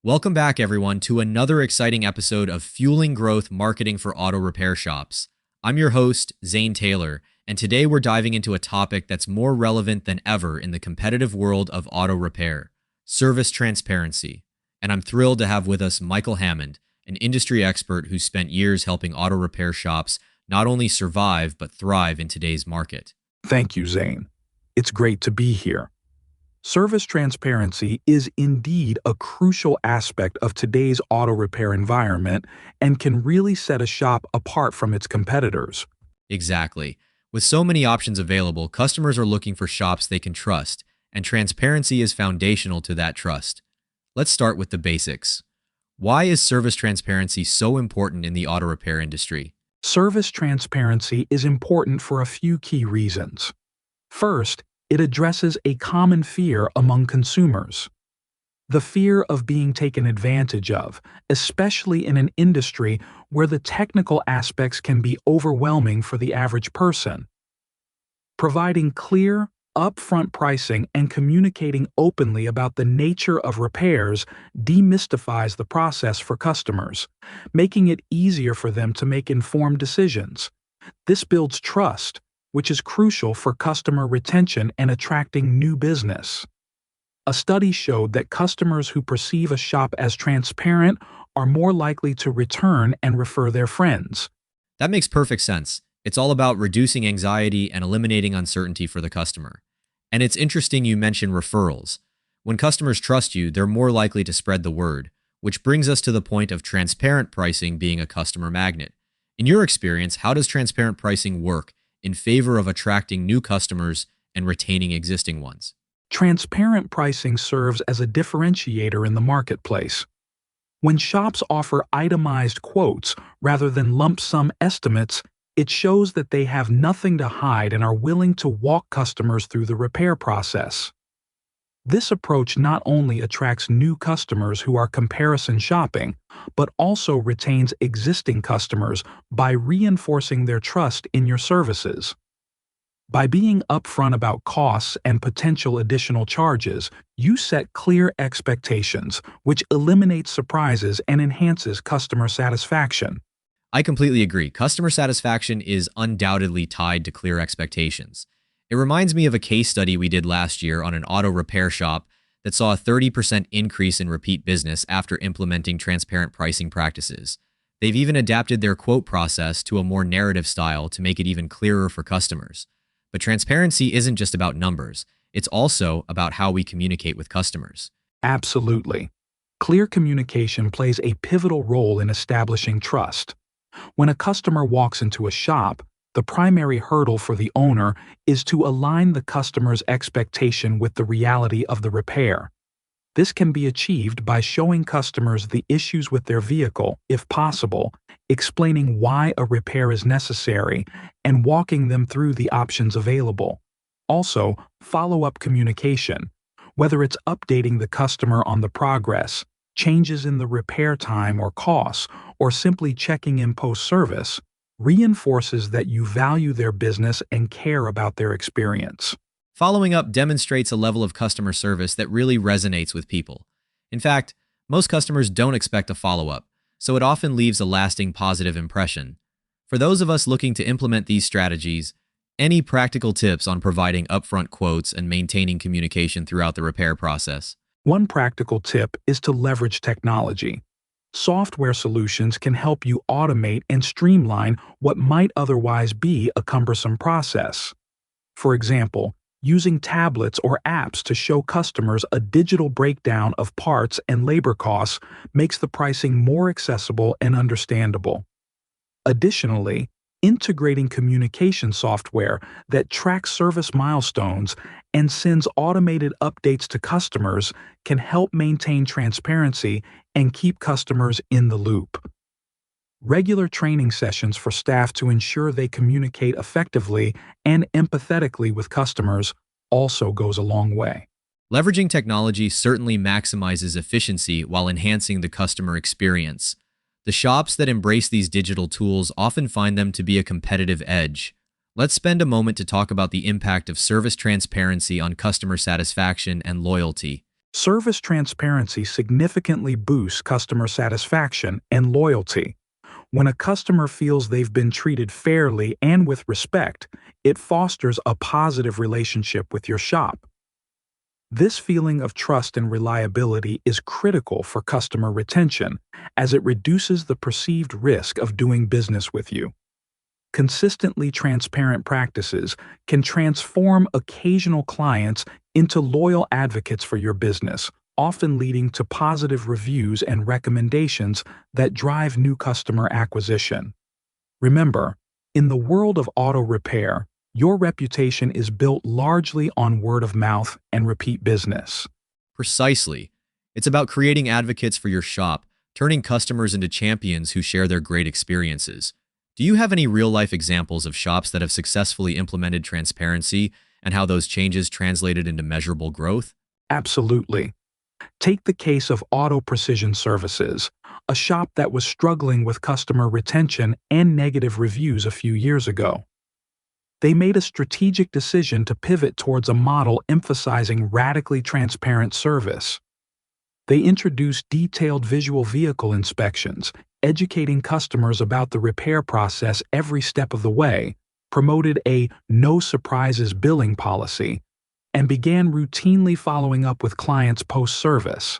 Welcome back, everyone, to another exciting episode of Fueling Growth Marketing for Auto Repair Shops. I'm your host, Zane Taylor, and today we're diving into a topic that's more relevant than ever in the competitive world of auto repair: service transparency. And I'm thrilled to have with us Michael Hammond, an industry expert who spent years helping auto repair shops not only survive but thrive in today's market. Thank you, Zane. It's great to be here. Service transparency is indeed a crucial aspect of today's auto repair environment and can really set a shop apart from its competitors. Exactly. With so many options available, customers are looking for shops they can trust, and transparency is foundational to that trust. Let's start with the basics. Why is service transparency so important in the auto repair industry? Service transparency is important for a few key reasons. First, it addresses a common fear among consumers: the fear of being taken advantage of, especially in an industry where the technical aspects can be overwhelming for the average person. Providing clear, upfront pricing and communicating openly about the nature of repairs demystifies the process for customers, making it easier for them to make informed decisions. This builds trust, which is crucial for customer retention and attracting new business. A study showed that customers who perceive a shop as transparent are more likely to return and refer their friends. That makes perfect sense. It's all about reducing anxiety and eliminating uncertainty for the customer. And it's interesting you mention referrals. When customers trust you, they're more likely to spread the word, which brings us to the point of transparent pricing being a customer magnet. In your experience, how does transparent pricing work in favor of attracting new customers and retaining existing ones? Transparent pricing serves as a differentiator in the marketplace. When shops offer itemized quotes rather than lump sum estimates, it shows that they have nothing to hide and are willing to walk customers through the repair process. This approach not only attracts new customers who are comparison shopping, but also retains existing customers by reinforcing their trust in your services. By being upfront about costs and potential additional charges, you set clear expectations, which eliminates surprises and enhances customer satisfaction. I completely agree. Customer satisfaction is undoubtedly tied to clear expectations. It reminds me of a case study we did last year on an auto repair shop that saw a 30% increase in repeat business after implementing transparent pricing practices. They've even adapted their quote process to a more narrative style to make it even clearer for customers. But transparency isn't just about numbers. It's also about how we communicate with customers. Absolutely. Clear communication plays a pivotal role in establishing trust. When a customer walks into a shop, the primary hurdle for the owner is to align the customer's expectation with the reality of the repair. This can be achieved by showing customers the issues with their vehicle, if possible, explaining why a repair is necessary, and walking them through the options available. Also, follow-up communication, whether it's updating the customer on the progress, changes in the repair time or costs, or simply checking in post-service, reinforces that you value their business and care about their experience. Following up demonstrates a level of customer service that really resonates with people. In fact, most customers don't expect a follow-up, so it often leaves a lasting positive impression. For those of us looking to implement these strategies, any practical tips on providing upfront quotes and maintaining communication throughout the repair process? One practical tip is to leverage technology. Software solutions can help you automate and streamline what might otherwise be a cumbersome process. For example, using tablets or apps to show customers a digital breakdown of parts and labor costs makes the pricing more accessible and understandable. Additionally, integrating communication software that tracks service milestones and sends automated updates to customers can help maintain transparency and keep customers in the loop. Regular training sessions for staff to ensure they communicate effectively and empathetically with customers also goes a long way. Leveraging technology certainly maximizes efficiency while enhancing the customer experience. The shops that embrace these digital tools often find them to be a competitive edge. Let's spend a moment to talk about the impact of service transparency on customer satisfaction and loyalty. Service transparency significantly boosts customer satisfaction and loyalty. When a customer feels they've been treated fairly and with respect, it fosters a positive relationship with your shop. This feeling of trust and reliability is critical for customer retention, as it reduces the perceived risk of doing business with you. Consistently transparent practices can transform occasional clients into loyal advocates for your business, often leading to positive reviews and recommendations that drive new customer acquisition. Remember, in the world of auto repair, your reputation is built largely on word of mouth and repeat business. Precisely. It's about creating advocates for your shop, turning customers into champions who share their great experiences. Do you have any real-life examples of shops that have successfully implemented transparency and how those changes translated into measurable growth? Absolutely. Take the case of Auto Precision Services, a shop that was struggling with customer retention and negative reviews a few years ago. They made a strategic decision to pivot towards a model emphasizing radically transparent service. They introduced detailed visual vehicle inspections, educating customers about the repair process every step of the way, promoted a no surprises billing policy, and began routinely following up with clients post-service.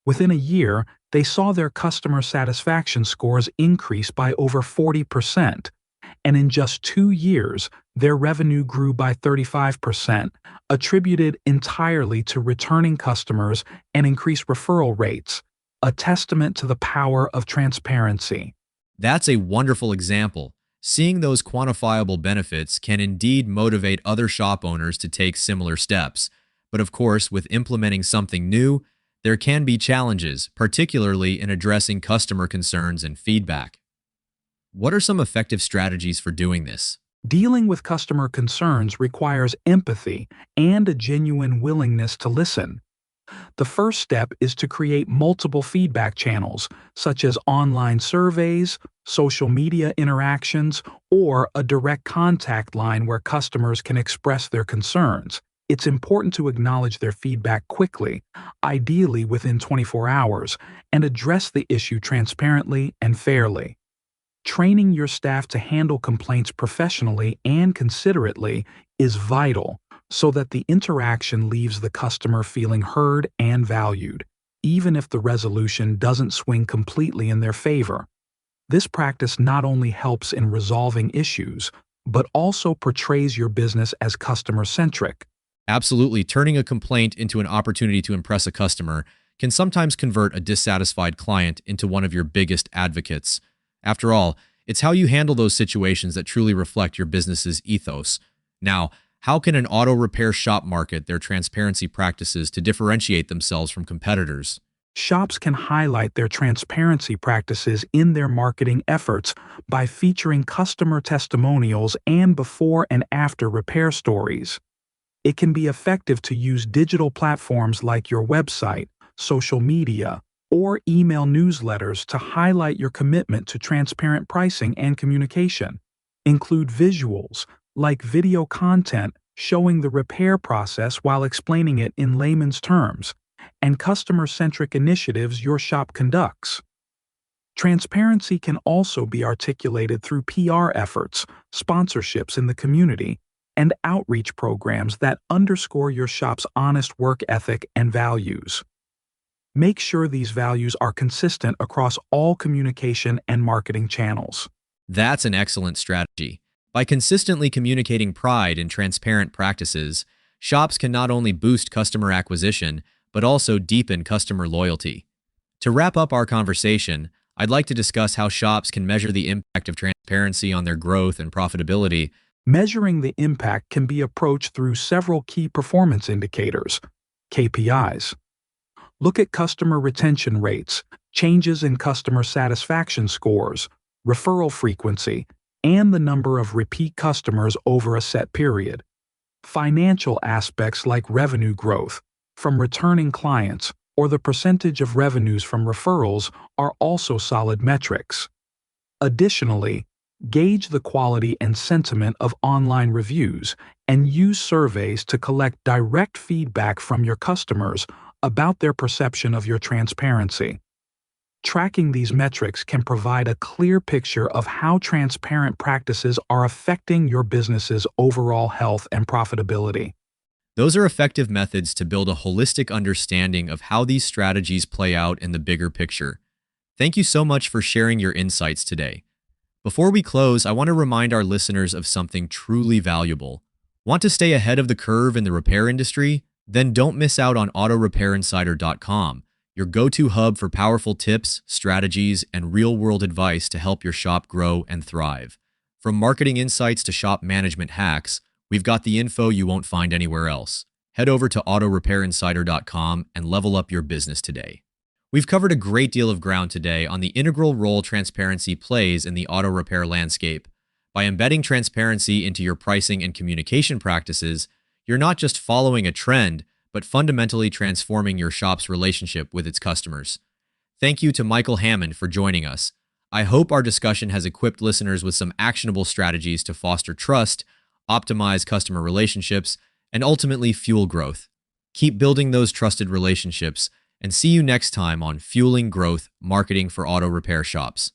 Within a year, they saw their customer satisfaction scores increase by over 40%, and in just 2 years, their revenue grew by 35%, attributed entirely to returning customers and increased referral rates, a testament to the power of transparency. That's a wonderful example. Seeing those quantifiable benefits can indeed motivate other shop owners to take similar steps. But of course, with implementing something new, there can be challenges, particularly in addressing customer concerns and feedback. What are some effective strategies for doing this? Dealing with customer concerns requires empathy and a genuine willingness to listen. The first step is to create multiple feedback channels, such as online surveys, social media interactions, or a direct contact line where customers can express their concerns. It's important to acknowledge their feedback quickly, ideally within 24 hours, and address the issue transparently and fairly. Training your staff to handle complaints professionally and considerately is vital so that the interaction leaves the customer feeling heard and valued, even if the resolution doesn't swing completely in their favor. This practice not only helps in resolving issues, but also portrays your business as customer-centric. Absolutely, turning a complaint into an opportunity to impress a customer can sometimes convert a dissatisfied client into one of your biggest advocates. After all, it's how you handle those situations that truly reflect your business's ethos. Now, how can an auto repair shop market their transparency practices to differentiate themselves from competitors? Shops can highlight their transparency practices in their marketing efforts by featuring customer testimonials and before and after repair stories. It can be effective to use digital platforms like your website, social media, or email newsletters to highlight your commitment to transparent pricing and communication. Include visuals, like video content showing the repair process while explaining it in layman's terms, and customer-centric initiatives your shop conducts. Transparency can also be articulated through PR efforts, sponsorships in the community, and outreach programs that underscore your shop's honest work ethic and values. Make sure these values are consistent across all communication and marketing channels. That's an excellent strategy. By consistently communicating pride in transparent practices, shops can not only boost customer acquisition, but also deepen customer loyalty. To wrap up our conversation, I'd like to discuss how shops can measure the impact of transparency on their growth and profitability. Measuring the impact can be approached through several key performance indicators, KPIs. Look at customer retention rates, changes in customer satisfaction scores, referral frequency, and the number of repeat customers over a set period. Financial aspects like revenue growth from returning clients or the percentage of revenues from referrals are also solid metrics. Additionally, Gauge the quality and sentiment of online reviews and use surveys to collect direct feedback from your customers about their perception of your transparency. Tracking these metrics can provide a clear picture of how transparent practices are affecting your business's overall health and profitability. Those are effective methods to build a holistic understanding of how these strategies play out in the bigger picture. Thank you so much for sharing your insights today. Before we close, I want to remind our listeners of something truly valuable. Want to stay ahead of the curve in the repair industry? Then don't miss out on autorepairinsider.com, your go-to hub for powerful tips, strategies, and real-world advice to help your shop grow and thrive. From marketing insights to shop management hacks, we've got the info you won't find anywhere else. Head over to autorepairinsider.com and level up your business today. We've covered a great deal of ground today on the integral role transparency plays in the auto repair landscape. By embedding transparency into your pricing and communication practices, you're not just following a trend, but fundamentally transforming your shop's relationship with its customers. Thank you to Michael Hammond for joining us. I hope our discussion has equipped listeners with some actionable strategies to foster trust, optimize customer relationships, and ultimately fuel growth. Keep building those trusted relationships, and see you next time on Fueling Growth Marketing for Auto Repair Shops.